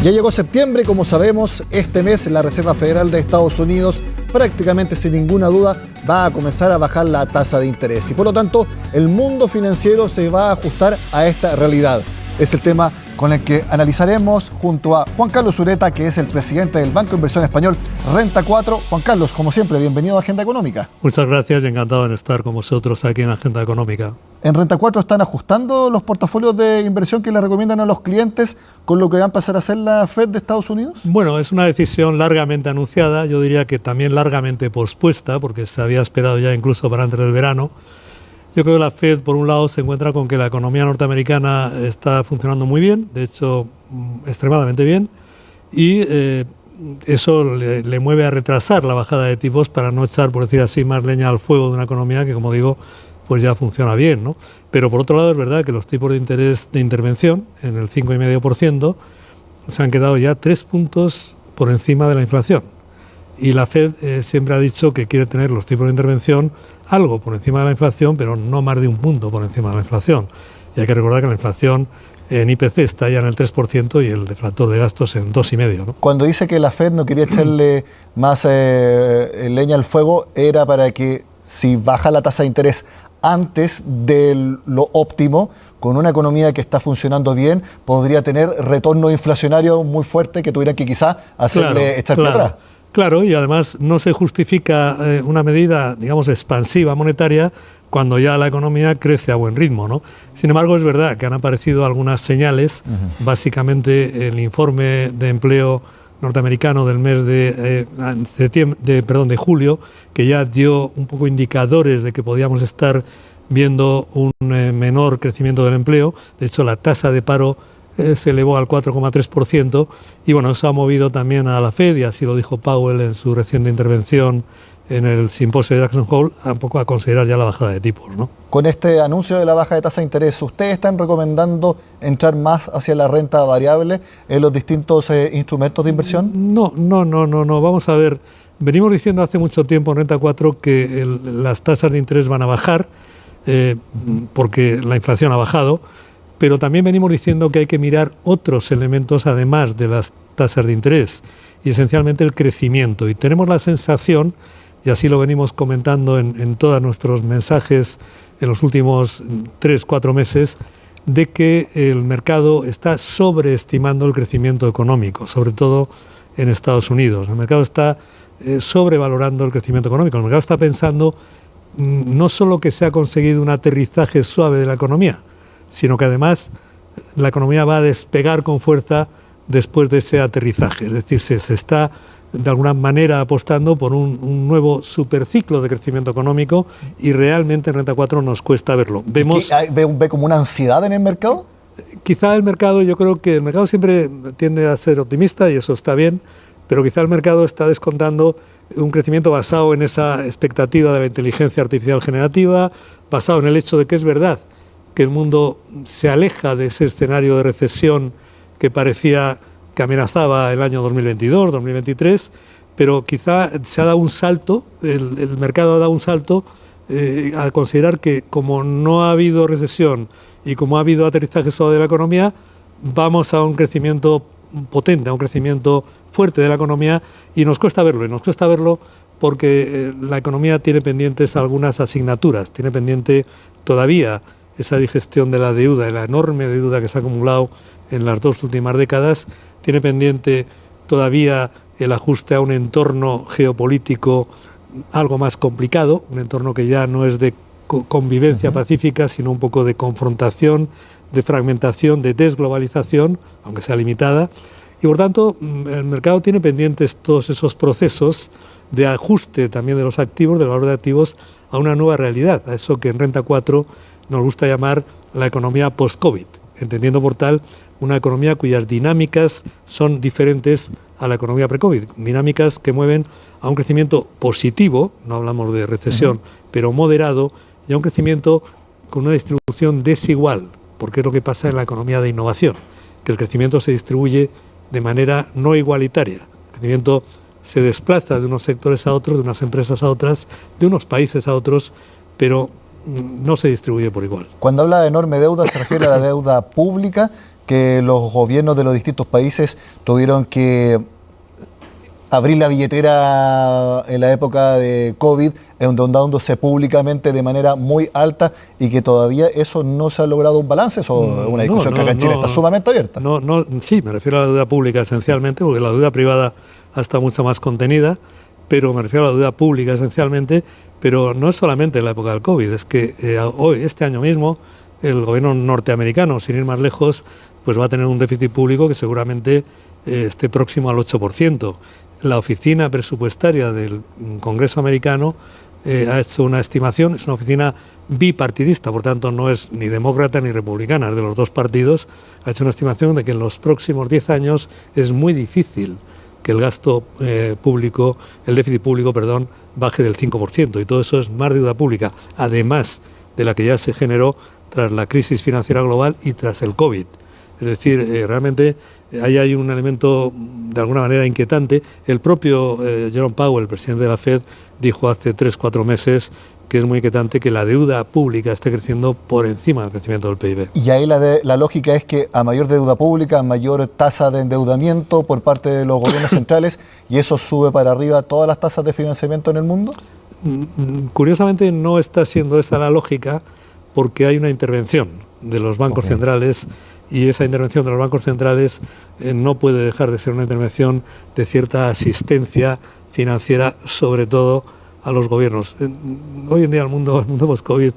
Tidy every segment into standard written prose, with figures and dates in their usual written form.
Ya llegó septiembre y como sabemos, este mes la Reserva Federal de Estados Unidos prácticamente sin ninguna duda va a comenzar a bajar la tasa de interés y por lo tanto el mundo financiero se va a ajustar a esta realidad. Es el tema con el que analizaremos junto a Juan Carlos Ureta, que es el presidente del Banco de Inversión Español Renta 4. Juan Carlos, como siempre, bienvenido a Agenda Económica. Muchas gracias y encantado de estar con vosotros aquí en Agenda Económica. En Renta 4 están ajustando los portafolios de inversión que le recomiendan a los clientes con lo que va a empezar a hacer la Fed de Estados Unidos. Bueno, es una decisión largamente anunciada, yo diría que también largamente pospuesta, porque se había esperado ya incluso para antes del verano. Yo creo que la Fed, por un lado, se encuentra con que la economía norteamericana está funcionando muy bien, de hecho, extremadamente bien, y eso le mueve a retrasar la bajada de tipos para no echar, por decir así, más leña al fuego de una economía que, como digo, pues ya funciona bien, ¿no? Pero por otro lado es verdad que los tipos de interés de intervención, en el 5,5%, se han quedado ya 3 puntos por encima de la inflación. Y la Fed siempre ha dicho que quiere tener los tipos de intervención algo por encima de la inflación, pero no más de 1 punto por encima de la inflación. Y hay que recordar que la inflación en IPC está ya en el 3% y el deflactor de gastos en 2,5%, ¿no? Cuando dice que la Fed no quería echarle más leña al fuego, era para que si baja la tasa de interés antes de lo óptimo, con una economía que está funcionando bien, podría tener retorno inflacionario muy fuerte que tuviera que quizá hacerle echar para atrás. Claro, y además no se justifica una medida, digamos, expansiva monetaria cuando ya la economía crece a buen ritmo, ¿no? Sin embargo, es verdad que han aparecido algunas señales, básicamente el informe de empleo norteamericano del mes de julio, que ya dio un poco indicadores de que podíamos estar viendo un menor crecimiento del empleo. De hecho, la tasa de paro se elevó al 4,3% y bueno, eso ha movido también a la Fed, y así lo dijo Powell en su reciente intervención en el simposio de Jackson Hole, un poco a considerar ya la bajada de tipos, ¿no? Con este anuncio de la baja de tasa de interés, ¿ustedes están recomendando entrar más hacia la renta variable en los distintos instrumentos de inversión? No. Vamos a ver, venimos diciendo hace mucho tiempo en Renta 4 que las tasas de interés van a bajar porque la inflación ha bajado, pero también venimos diciendo que hay que mirar otros elementos además de las tasas de interés y esencialmente el crecimiento. Y tenemos la sensación, y así lo venimos comentando en todos nuestros mensajes en los últimos 3-4 meses, de que el mercado está sobreestimando el crecimiento económico, sobre todo en Estados Unidos. El mercado está sobrevalorando el crecimiento económico. El mercado está pensando no solo que se ha conseguido un aterrizaje suave de la economía, sino que además la economía va a despegar con fuerza después de ese aterrizaje. Es decir, se está de alguna manera apostando por un nuevo superciclo de crecimiento económico y realmente en Renta 4 nos cuesta verlo. ¿Ve como una ansiedad en el mercado? Quizá el mercado, yo creo que el mercado siempre tiende a ser optimista y eso está bien, pero quizá el mercado está descontando un crecimiento basado en esa expectativa de la inteligencia artificial generativa, basado en el hecho de que es verdad que el mundo se aleja de ese escenario de recesión que parecía que amenazaba el año 2022, 2023, pero quizá se ha dado un salto, el mercado ha dado un salto a considerar que como no ha habido recesión y como ha habido aterrizaje suave de la economía, vamos a un crecimiento potente, a un crecimiento fuerte de la economía, y nos cuesta verlo porque la economía tiene pendientes algunas asignaturas, tiene pendiente todavía esa digestión de la deuda, de la enorme deuda que se ha acumulado en las 2 últimas décadas, tiene pendiente todavía el ajuste a un entorno geopolítico algo más complicado, un entorno que ya no es de convivencia pacífica, sino un poco de confrontación, de fragmentación, de desglobalización, aunque sea limitada, y por tanto el mercado tiene pendientes todos esos procesos de ajuste también de los activos, del valor de activos, a una nueva realidad, a eso que en Renta 4 nos gusta llamar la economía post-COVID, entendiendo por tal una economía cuyas dinámicas son diferentes a la economía pre-COVID, dinámicas que mueven a un crecimiento positivo, no hablamos de recesión, pero moderado, y a un crecimiento con una distribución desigual, porque es lo que pasa en la economía de innovación, que el crecimiento se distribuye de manera no igualitaria, el crecimiento se desplaza de unos sectores a otros, de unas empresas a otras, de unos países a otros, pero no se distribuye por igual. Cuando habla de enorme deuda, ¿se refiere a la deuda pública que los gobiernos de los distintos países tuvieron que abrir la billetera en la época de COVID, endeudándose públicamente de manera muy alta y que todavía eso no se ha logrado un balance? ¿Eso es una discusión que acá en Chile está sumamente abierta? Sí, me refiero a la deuda pública esencialmente, porque la deuda privada está mucho más contenida, pero me refiero a la deuda pública esencialmente, pero no es solamente en la época del COVID, es que hoy, este año mismo, el gobierno norteamericano, sin ir más lejos, pues va a tener un déficit público que seguramente esté próximo al 8%. La oficina presupuestaria del Congreso americano ha hecho una estimación, es una oficina bipartidista, por tanto no es ni demócrata ni republicana, es de los dos partidos, ha hecho una estimación de que en los próximos 10 años es muy difícil que el gasto público, el déficit público, perdón, baje del 5%, y todo eso es más deuda pública, además de la que ya se generó tras la crisis financiera global y tras el COVID. Es decir, realmente ahí hay un elemento de alguna manera inquietante. El propio Jerome Powell, el presidente de la Fed, dijo hace 3-4 meses que es muy inquietante que la deuda pública esté creciendo por encima del crecimiento del PIB. Y ahí la lógica es que a mayor deuda pública, a mayor tasa de endeudamiento por parte de los gobiernos centrales, y eso sube para arriba todas las tasas de financiamiento en el mundo. Curiosamente no está siendo esa la lógica, porque hay una intervención de los bancos centrales, y esa intervención de los bancos centrales no puede dejar de ser una intervención de cierta asistencia financiera, sobre todo a los gobiernos. Hoy en día el mundo post-COVID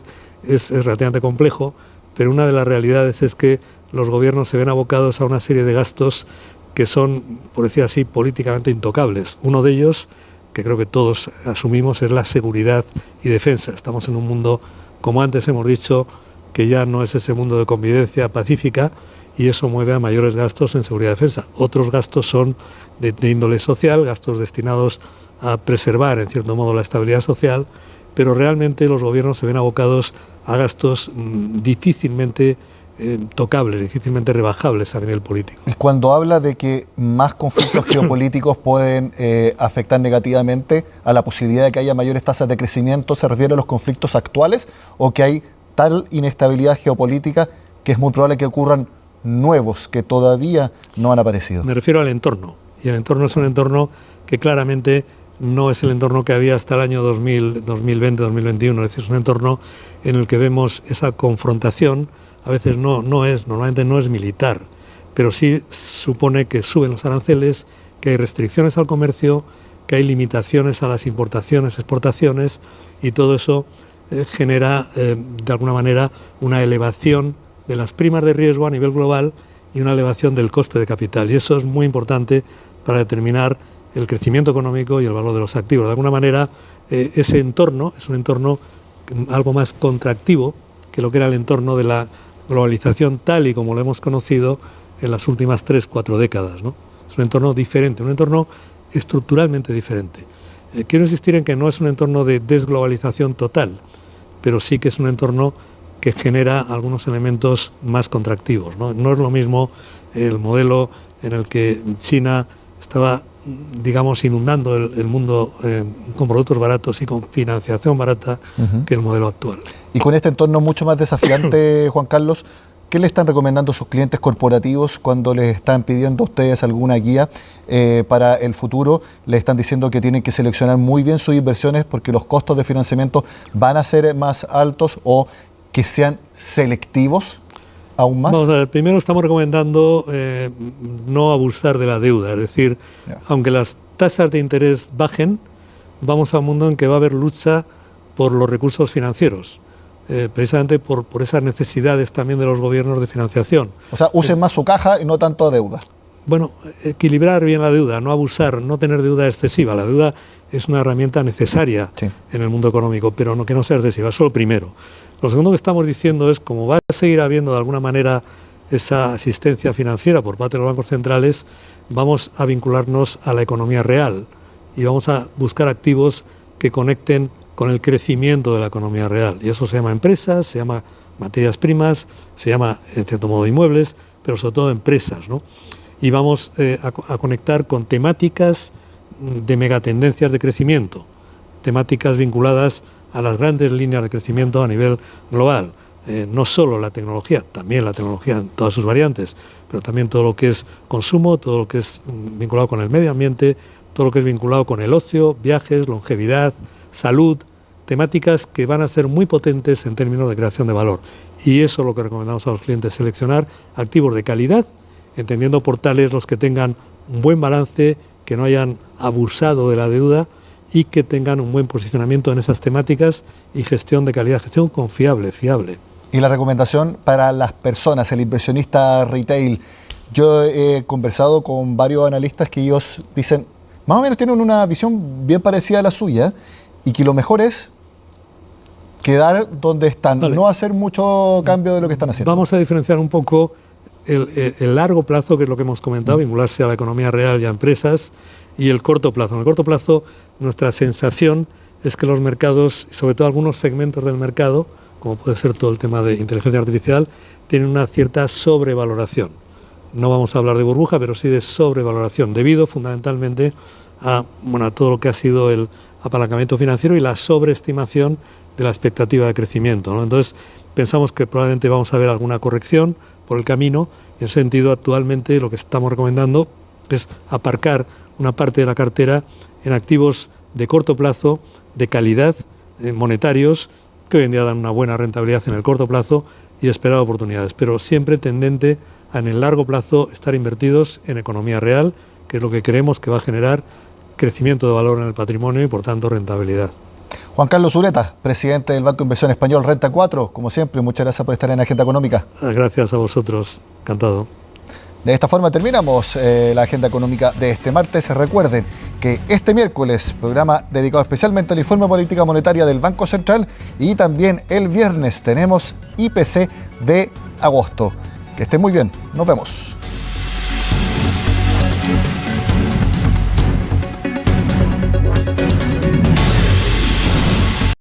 es relativamente complejo, pero una de las realidades es que los gobiernos se ven abocados a una serie de gastos que son, por decir así, políticamente intocables. Uno de ellos, que creo que todos asumimos, es la seguridad y defensa. Estamos en un mundo, como antes hemos dicho, que ya no es ese mundo de convivencia pacífica, y eso mueve a mayores gastos en seguridad y defensa. Otros gastos son de índole social, gastos destinados a preservar en cierto modo la estabilidad social, pero realmente los gobiernos se ven abocados a gastos difícilmente tocables, difícilmente rebajables a nivel político. Y cuando habla de que más conflictos geopolíticos pueden afectar negativamente a la posibilidad de que haya mayores tasas de crecimiento, ¿se refiere a los conflictos actuales o que hay tal inestabilidad geopolítica que es muy probable que ocurran nuevos que todavía no han aparecido? Me refiero al entorno, y el entorno es un entorno que claramente no es el entorno que había hasta el año 2020-2021, es decir, es un entorno en el que vemos esa confrontación. A veces normalmente no es militar, pero sí supone que suben los aranceles, que hay restricciones al comercio, que hay limitaciones a las importaciones, exportaciones, y todo eso genera de alguna manera una elevación de las primas de riesgo a nivel global y una elevación del coste de capital. Y eso es muy importante para determinar el crecimiento económico y el valor de los activos. De alguna manera, ese entorno es un entorno algo más contractivo que lo que era el entorno de la globalización tal y como lo hemos conocido en las últimas 3-4 décadas, ¿no? Es un entorno diferente, un entorno estructuralmente diferente. Quiero insistir en que no es un entorno de desglobalización total, pero sí que es un entorno que genera algunos elementos más contractivos, ¿no? No es lo mismo el modelo en el que China estaba, digamos, inundando el mundo con productos baratos y con financiación barata que el modelo actual. Y con este entorno mucho más desafiante, Juan Carlos, ¿qué le están recomendando a sus clientes corporativos cuando les están pidiendo a ustedes alguna guía para el futuro? Les están diciendo que tienen que seleccionar muy bien sus inversiones porque los costos de financiamiento van a ser más altos, o que sean selectivos aún más. Vamos a ver, primero estamos recomendando no abusar de la deuda, es decir, aunque las tasas de interés bajen, vamos a un mundo en que va a haber lucha por los recursos financieros. Precisamente por esas necesidades también de los gobiernos de financiación. O sea, usen más su caja y no tanto deuda. Bueno, equilibrar bien la deuda, no abusar, no tener deuda excesiva. La deuda es una herramienta necesaria en el mundo económico, pero no que no sea excesiva, eso es lo primero. Lo segundo que estamos diciendo es, como va a seguir habiendo de alguna manera esa asistencia financiera por parte de los bancos centrales, vamos a vincularnos a la economía real y vamos a buscar activos que conecten con el crecimiento de la economía real. Y eso se llama empresas, se llama materias primas, se llama en cierto modo inmuebles, pero sobre todo empresas, ¿no? Y vamos a conectar con temáticas de megatendencias de crecimiento, temáticas vinculadas a las grandes líneas de crecimiento a nivel global. no solo la tecnología, también la tecnología en todas sus variantes, pero también todo lo que es consumo, todo lo que es vinculado con el medio ambiente, todo lo que es vinculado con el ocio, viajes, longevidad, salud, temáticas que van a ser muy potentes en términos de creación de valor. Y eso es lo que recomendamos a los clientes, seleccionar activos de calidad, entendiendo por tales los que tengan un buen balance, que no hayan abusado de la deuda y que tengan un buen posicionamiento en esas temáticas y gestión de calidad, gestión confiable, fiable. Y la recomendación para las personas, el inversionista retail. Yo he conversado con varios analistas que ellos dicen, más o menos tienen una visión bien parecida a la suya, y que lo mejor es quedar donde están, vale, no hacer mucho cambio de lo que están haciendo. Vamos a diferenciar un poco el largo plazo, que es lo que hemos comentado, vincularse a la economía real y a empresas, y el corto plazo. En el corto plazo, nuestra sensación es que los mercados, sobre todo algunos segmentos del mercado, como puede ser todo el tema de inteligencia artificial, tienen una cierta sobrevaloración. No vamos a hablar de burbuja, pero sí de sobrevaloración, debido fundamentalmente a todo lo que ha sido el apalancamiento financiero y la sobreestimación de la expectativa de crecimiento, ¿no? Entonces, pensamos que probablemente vamos a ver alguna corrección por el camino. En ese sentido, actualmente lo que estamos recomendando es aparcar una parte de la cartera en activos de corto plazo, de calidad, monetarios, que hoy en día dan una buena rentabilidad en el corto plazo y esperar oportunidades, pero siempre tendente a, en el largo plazo, estar invertidos en economía real, que es lo que creemos que va a generar crecimiento de valor en el patrimonio y, por tanto, rentabilidad. Juan Carlos Ureta, presidente del Banco de Inversión Español Renta 4, como siempre, muchas gracias por estar en Agenda Económica. Gracias a vosotros, encantado. De esta forma terminamos la Agenda Económica de este martes. Recuerden que este miércoles, programa dedicado especialmente al informe de política monetaria del Banco Central, y también el viernes tenemos IPC de agosto. Que estén muy bien, nos vemos.